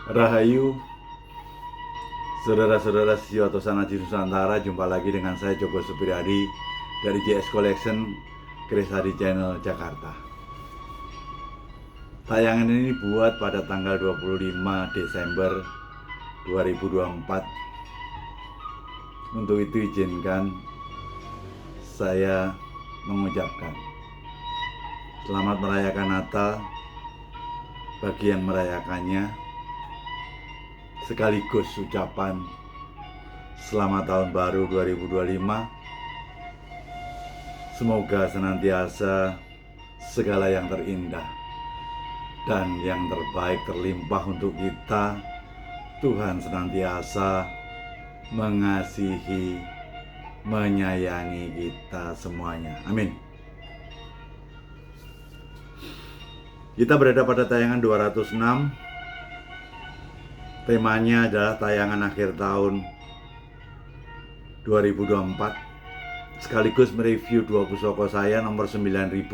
Rahayu, saudara-saudara sejauh atau Sanaji Nusantara, jumpa lagi dengan saya Joko Supiradi dari JS Collection, Kris Hadi Channel, Jakarta. Tayangan ini dibuat pada tanggal 25 Desember 2024. Untuk itu izinkan saya mengucapkan selamat merayakan Natal bagi yang merayakannya, sekaligus ucapan selamat tahun baru 2025. Semoga senantiasa segala yang terindah dan yang terbaik terlimpah untuk kita. Tuhan senantiasa mengasihi, menyayangi kita semuanya. Amin. Kita berada pada tayangan 206. Temanya adalah tayangan akhir tahun 2024, sekaligus mereview dua pusoko saya nomor 9055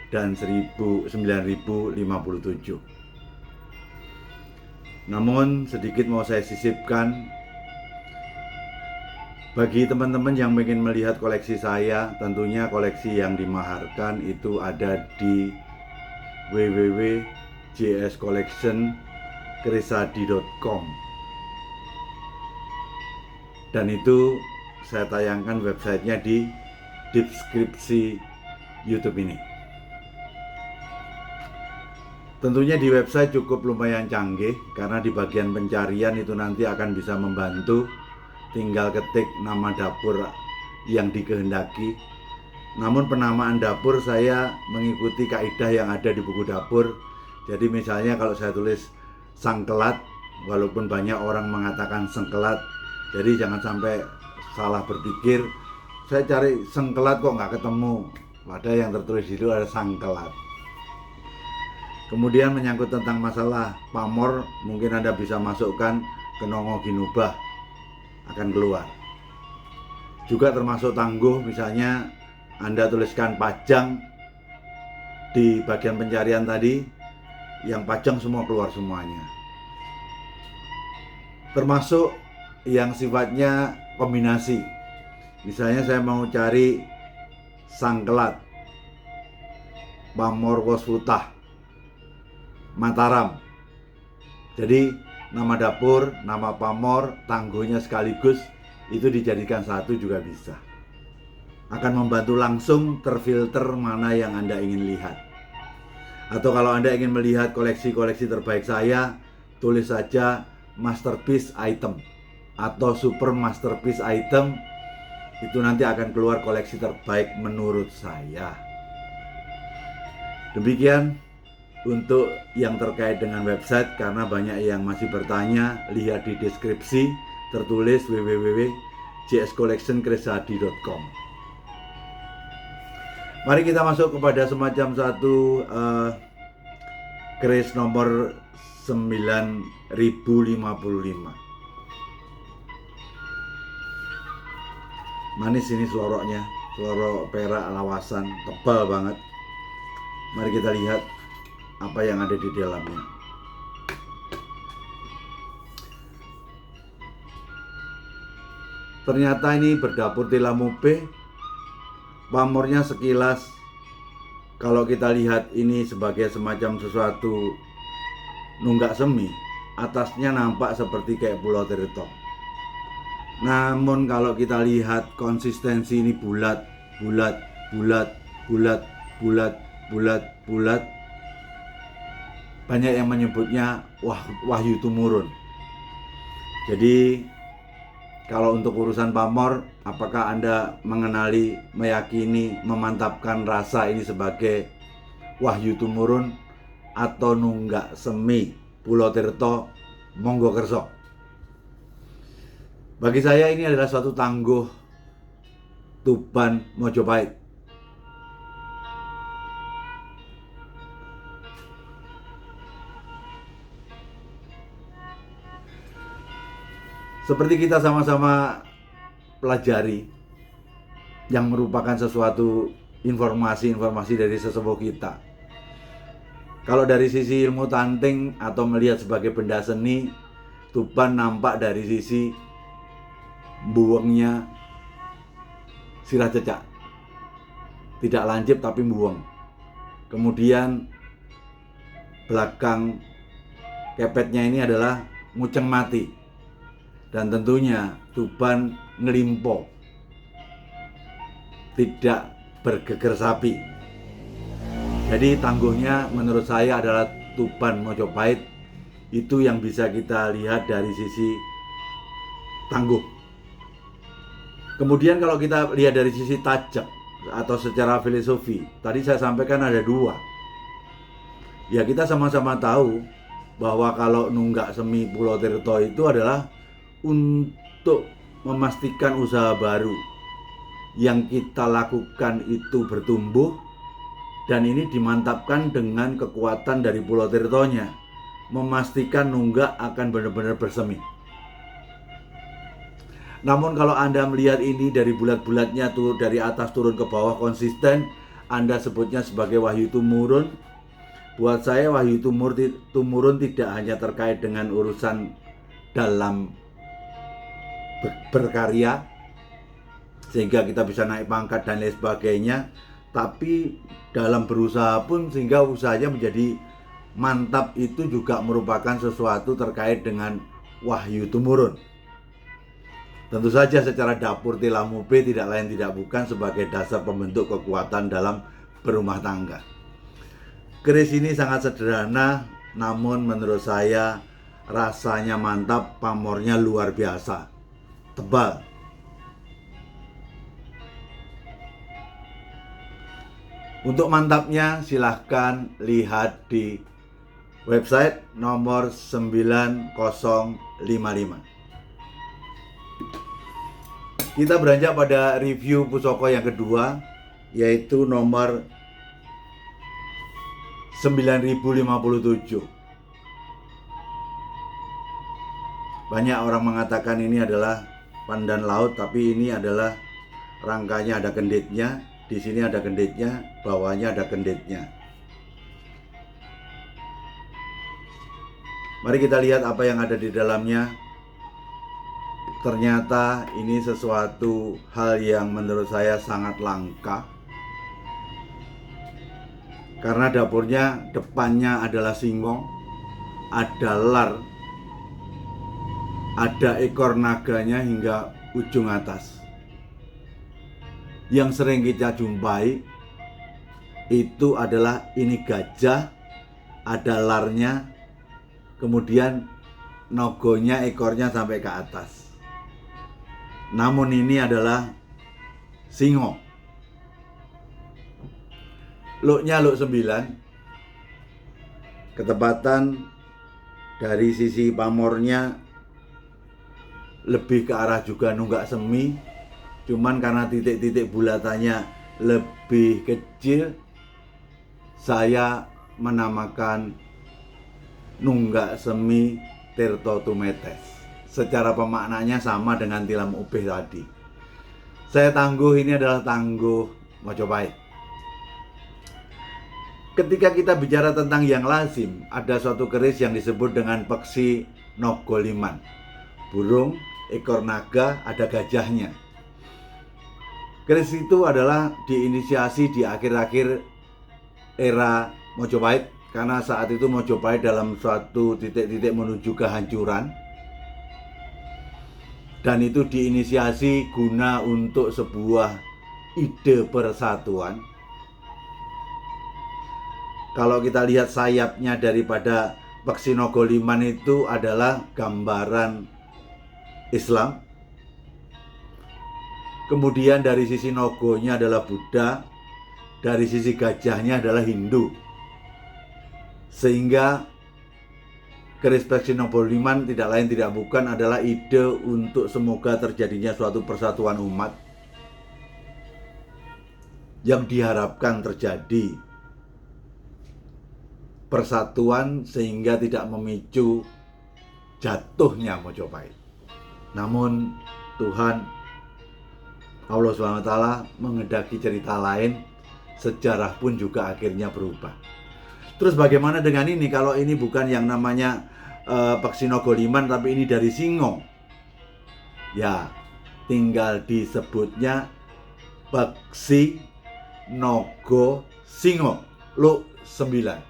dan 9057. Namun sedikit mau saya sisipkan bagi teman-teman yang ingin melihat koleksi saya. Tentunya koleksi yang dimaharkan itu ada di www.jscollectionkrisadi.com, dan itu saya tayangkan websitenya di deskripsi YouTube ini. Tentunya di website cukup lumayan canggih, karena di bagian pencarian itu nanti akan bisa membantu. Tinggal ketik nama dapur yang dikehendaki. Namun penamaan dapur saya mengikuti kaidah yang ada di buku dapur. Jadi misalnya kalau saya tulis sangkelat, walaupun banyak orang mengatakan sengkelat, jadi jangan sampai salah berpikir, saya cari sengkelat kok nggak ketemu, padahal yang tertulis di situ ada sangkelat. Kemudian menyangkut tentang masalah pamor, mungkin Anda bisa masukkan ke Nongo Ginubah, akan keluar. Juga termasuk tangguh, misalnya Anda tuliskan pajang di bagian pencarian tadi, yang pajang semua keluar semuanya. Termasuk yang sifatnya kombinasi. Misalnya saya mau cari sangkelat, pamor Wasfutah, Mataram. Jadi nama dapur, nama pamor, tangguhnya sekaligus itu dijadikan satu juga bisa. Akan membantu langsung terfilter mana yang Anda ingin lihat. Atau kalau Anda ingin melihat koleksi-koleksi terbaik saya, tulis saja masterpiece item atau super masterpiece item. Itu nanti akan keluar koleksi terbaik menurut saya. Demikian untuk yang terkait dengan website, karena banyak yang masih bertanya, lihat di deskripsi tertulis www.jscollectionkrisadi.com. Mari kita masuk kepada semacam satu kris nomor 9055. Manis ini seloroknya, selorok perak lawasan, tebal banget. Mari kita lihat apa yang ada di dalamnya. Ternyata ini berdapur Tilamupe. Pamornya sekilas, kalau kita lihat ini sebagai semacam sesuatu nunggak semi, atasnya nampak seperti kayak Pulau Tirto. Namun kalau kita lihat konsistensi ini bulat, bulat, bulat, bulat, bulat, bulat, bulat. Banyak yang menyebutnya wahyu tumurun. Jadi kalau untuk urusan pamor, apakah Anda mengenali, meyakini, memantapkan rasa ini sebagai wahyu tumurun atau nunggak semi Pulau Tirto, monggo kerso. Bagi saya ini adalah suatu tangguh Tuban Mojopahit. Seperti kita sama-sama pelajari, yang merupakan sesuatu informasi-informasi dari sesepuh kita. Kalau dari sisi ilmu tanting atau melihat sebagai benda seni, tuban nampak dari sisi buwengnya sirah cecak, tidak lancip tapi buweng. Kemudian belakang kepetnya ini adalah nguceng mati, dan tentunya tuban ngelimpo, tidak bergeger sapi. Jadi tangguhnya menurut saya adalah tuban Mojopahit. Itu yang bisa kita lihat dari sisi tangguh. Kemudian kalau kita lihat dari sisi tajak atau secara filosofi, tadi saya sampaikan ada dua. Ya, kita sama-sama tahu bahwa kalau nunggak semi Pulau Tirto itu adalah untuk memastikan usaha baru yang kita lakukan itu bertumbuh, dan ini dimantapkan dengan kekuatan dari Pulau Tirtonya, memastikan nunggak akan benar-benar bersemi. Namun kalau Anda melihat ini dari bulat-bulatnya tuh, dari atas turun ke bawah konsisten, Anda sebutnya sebagai wahyu tumurun. Buat saya wahyu tumurun tidak hanya terkait dengan urusan dalam berkarya sehingga kita bisa naik pangkat dan lain sebagainya, tapi dalam berusaha pun sehingga usahanya menjadi mantap, itu juga merupakan sesuatu terkait dengan wahyu tumurun. Tentu saja secara dapur Tilamope tidak lain tidak bukan sebagai dasar pembentuk kekuatan dalam berumah tangga. Keris ini sangat sederhana, namun menurut saya rasanya mantap, pamornya luar biasa, tebal. Untuk mantapnya silahkan lihat di website nomor 9055. Kita beranjak pada review pusaka yang kedua, yaitu nomor 9057. Banyak orang mengatakan ini adalah pandan laut, tapi ini adalah rangkanya ada kenditnya. Di sini ada kenditnya, bawahnya ada kenditnya. Mari kita lihat apa yang ada di dalamnya. Ternyata ini sesuatu hal yang menurut saya sangat langka, karena dapurnya depannya adalah singong, ada lar, ada ekor naganya hingga ujung atas. Yang sering kita jumpai itu adalah ini gajah, ada larnya, kemudian nogonya, ekornya sampai ke atas. Namun ini adalah singo. Luknya luk 9. Ketepatan dari sisi pamornya lebih ke arah juga nunggak semi, cuman karena titik-titik bulatannya lebih kecil, saya menamakan nunggak semi Tirto Tumetes. Secara pemaknanya sama dengan tilam upih tadi. Saya tangguh ini adalah tangguh Mojopahit. Ketika kita bicara tentang yang lazim, ada suatu keris yang disebut dengan peksi nogoliman. Burung, ekor naga, ada gajahnya. Keris itu adalah diinisiasi di akhir-akhir era Mojopahit, karena saat itu Mojopahit dalam suatu titik-titik menuju kehancuran, dan itu diinisiasi guna untuk sebuah ide persatuan. Kalau kita lihat sayapnya daripada peksi nogoliman itu adalah gambaran Islam. Kemudian dari sisi nogonya adalah Buddha, dari sisi gajahnya adalah Hindu. Sehingga keris peksi nogoliman tidak lain tidak bukan adalah ide untuk semoga terjadinya suatu persatuan umat yang diharapkan terjadi persatuan sehingga tidak memicu jatuhnya Mojopahit. Namun Tuhan Allah SWT menghendaki cerita lain, sejarah pun juga akhirnya berubah. Terus bagaimana dengan ini kalau ini bukan yang namanya Peksi Nogoliman tapi ini dari Singo? Ya, tinggal disebutnya Peksi Nogo Singo Lu 9.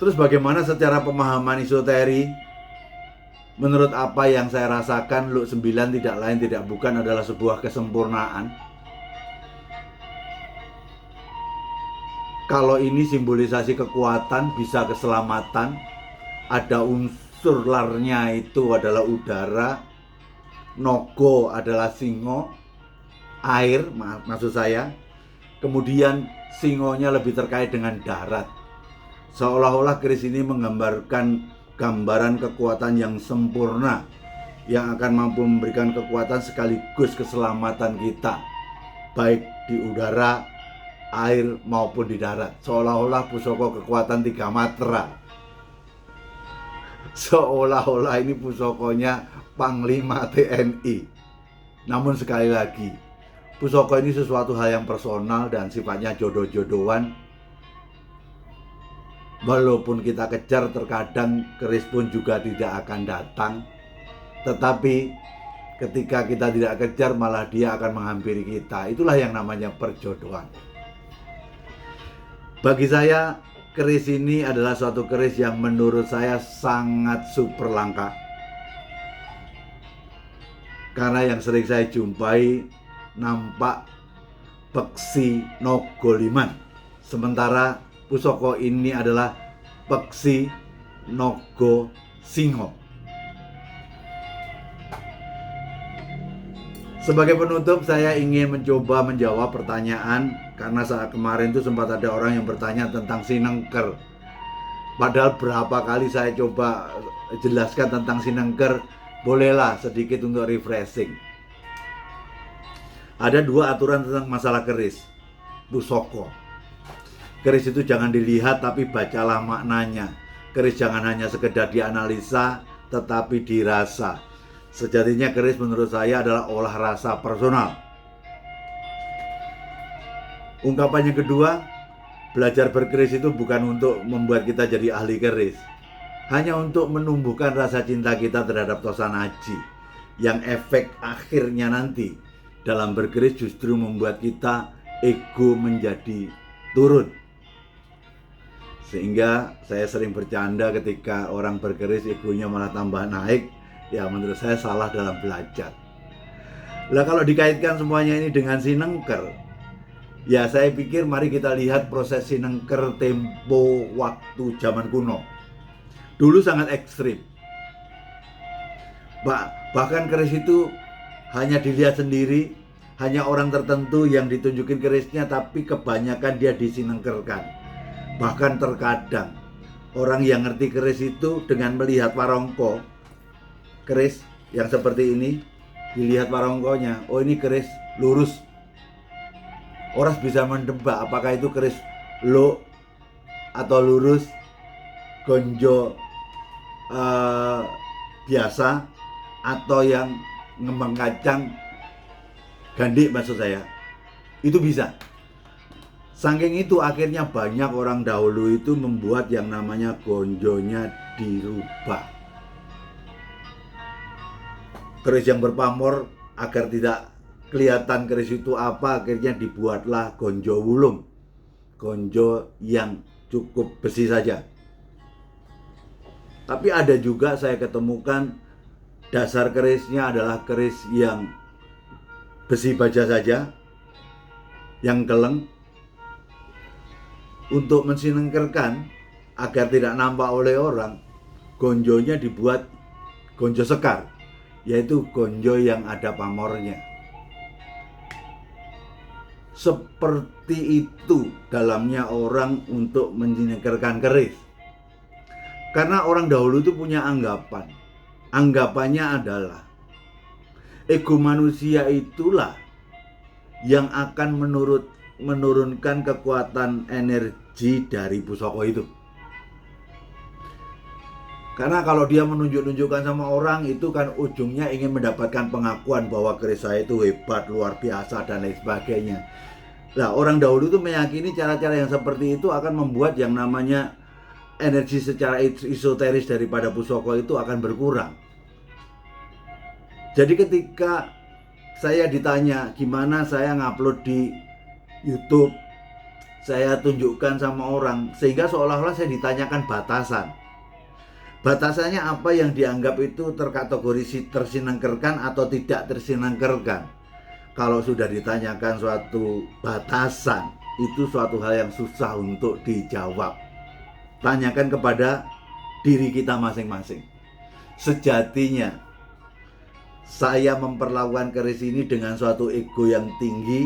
Terus bagaimana secara pemahaman esoteri? Menurut apa yang saya rasakan, Lu 9 tidak lain tidak bukan adalah sebuah kesempurnaan. Kalau ini simbolisasi kekuatan, bisa keselamatan. Ada unsur larnya itu adalah udara. Nogo adalah singo, air maksud saya. Kemudian singonya lebih terkait dengan darat. Seolah-olah keris ini menggambarkan gambaran kekuatan yang sempurna, yang akan mampu memberikan kekuatan sekaligus keselamatan kita, baik di udara, air maupun di darat. Seolah-olah pusoko kekuatan 3 matra. Seolah-olah ini pusokonya Panglima TNI. Namun sekali lagi, pusoko ini sesuatu hal yang personal dan sifatnya jodoh-jodohan. Walaupun kita kejar, terkadang keris pun juga tidak akan datang. Tetapi ketika kita tidak kejar, malah dia akan menghampiri kita. Itulah yang namanya perjodohan. Bagi saya, keris ini adalah suatu keris yang menurut saya sangat super langka. Karena yang sering saya jumpai nampak Peksi Nogoliman. Sementara pusoko ini adalah Peksi Nogo Singo. Sebagai penutup, saya ingin mencoba menjawab pertanyaan, karena saat kemarin itu sempat ada orang yang bertanya tentang sinengker. Padahal berapa kali saya coba jelaskan tentang sinengker. Bolehlah sedikit untuk refreshing. Ada 2 aturan tentang masalah keris pusoko. Keris itu jangan dilihat tapi bacalah maknanya. Keris jangan hanya sekedar dianalisa tetapi dirasa. Sejatinya keris menurut saya adalah olah rasa personal. Ungkapan yang kedua, belajar berkeris itu bukan untuk membuat kita jadi ahli keris, hanya untuk menumbuhkan rasa cinta kita terhadap Tosan Aji, yang efek akhirnya nanti dalam berkeris justru membuat kita ego menjadi turun. Sehingga saya sering bercanda ketika orang berkeris egonya malah tambah naik. Ya menurut saya salah dalam belajar. Lah kalau dikaitkan semuanya ini dengan sinengker, ya saya pikir mari kita lihat proses sinengker tempo waktu zaman kuno. Dulu sangat ekstrim. Bahkan keris itu hanya dilihat sendiri, hanya orang tertentu yang ditunjukin kerisnya, tapi kebanyakan dia disinengkerkan. Bahkan terkadang orang yang ngerti keris itu dengan melihat warongko keris yang seperti ini, dilihat warongkonya, oh ini keris lurus. Orang bisa mendebak apakah itu keris lo atau lurus, gonjo biasa, atau yang ngembang kacang gandik maksud saya. Itu bisa. Saking itu akhirnya banyak orang dahulu itu membuat yang namanya gonjonya dirubah. Keris yang berpamor agar tidak kelihatan keris itu apa, akhirnya dibuatlah gonjo wulung. Gonjo yang cukup besi saja. Tapi ada juga saya ketemukan dasar kerisnya adalah keris yang besi baja saja, yang keleng. Untuk mensinengkerkan agar tidak nampak oleh orang, gonjonya dibuat gonjo sekar, yaitu gonjo yang ada pamornya. Seperti itu dalamnya orang untuk mensinengkerkan keris. Karena orang dahulu itu punya anggapan. Anggapannya adalah ego manusia itulah yang akan menurunkan kekuatan energi dari pusoko itu. Karena kalau dia menunjukkan sama orang, itu kan ujungnya ingin mendapatkan pengakuan bahwa keris saya itu hebat, luar biasa dan lain sebagainya. Nah, orang dahulu itu meyakini cara-cara yang seperti itu akan membuat yang namanya energi secara esoteris daripada pusoko itu akan berkurang. Jadi ketika saya ditanya gimana saya ngupload di YouTube, saya tunjukkan sama orang sehingga seolah-olah saya ditanyakan batasan. Batasannya apa yang dianggap itu terkategori tersinengkerkan atau tidak tersinengkerkan. Kalau sudah ditanyakan suatu batasan, itu suatu hal yang susah untuk dijawab. Tanyakan kepada diri kita masing-masing. Sejatinya saya memperlakukan keris ini dengan suatu ego yang tinggi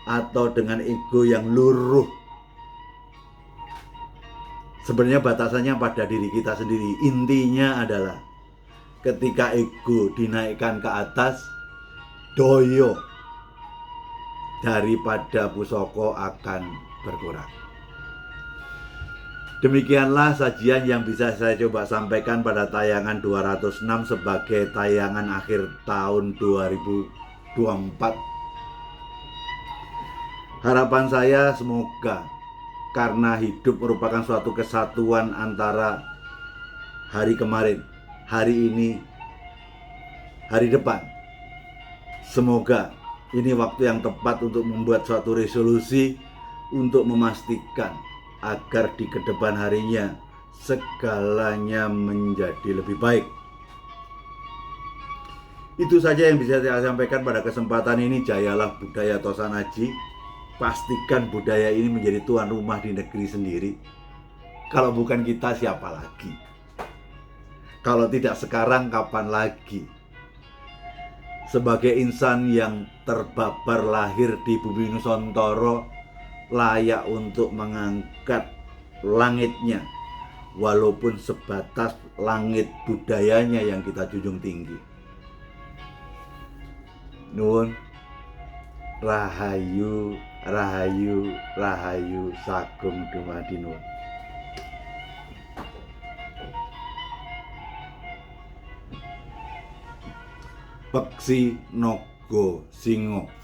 atau dengan ego yang luruh. Sebenarnya batasannya pada diri kita sendiri. Intinya adalah ketika ego dinaikkan ke atas, doyo daripada pusoko akan berkurang. Demikianlah sajian yang bisa saya coba sampaikan pada tayangan 206 sebagai tayangan akhir tahun 2024. Harapan saya semoga karena hidup merupakan suatu kesatuan antara hari kemarin, hari ini, hari depan. Semoga ini waktu yang tepat untuk membuat suatu resolusi untuk memastikan agar di kedepan harinya segalanya menjadi lebih baik. Itu saja yang bisa saya sampaikan pada kesempatan ini. Jayalah budaya Tosan Aji. Pastikan budaya ini menjadi tuan rumah di negeri sendiri. Kalau bukan kita, siapa lagi? Kalau tidak sekarang, kapan lagi? Sebagai insan yang terbabar lahir di bumi Nusantara, layak untuk mengangkat langitnya, walaupun sebatas langit budayanya yang kita junjung tinggi. Nuwun, rahayu, rahayu, rahayu, sagung dumadi nuwun. Peksi Naga Singa.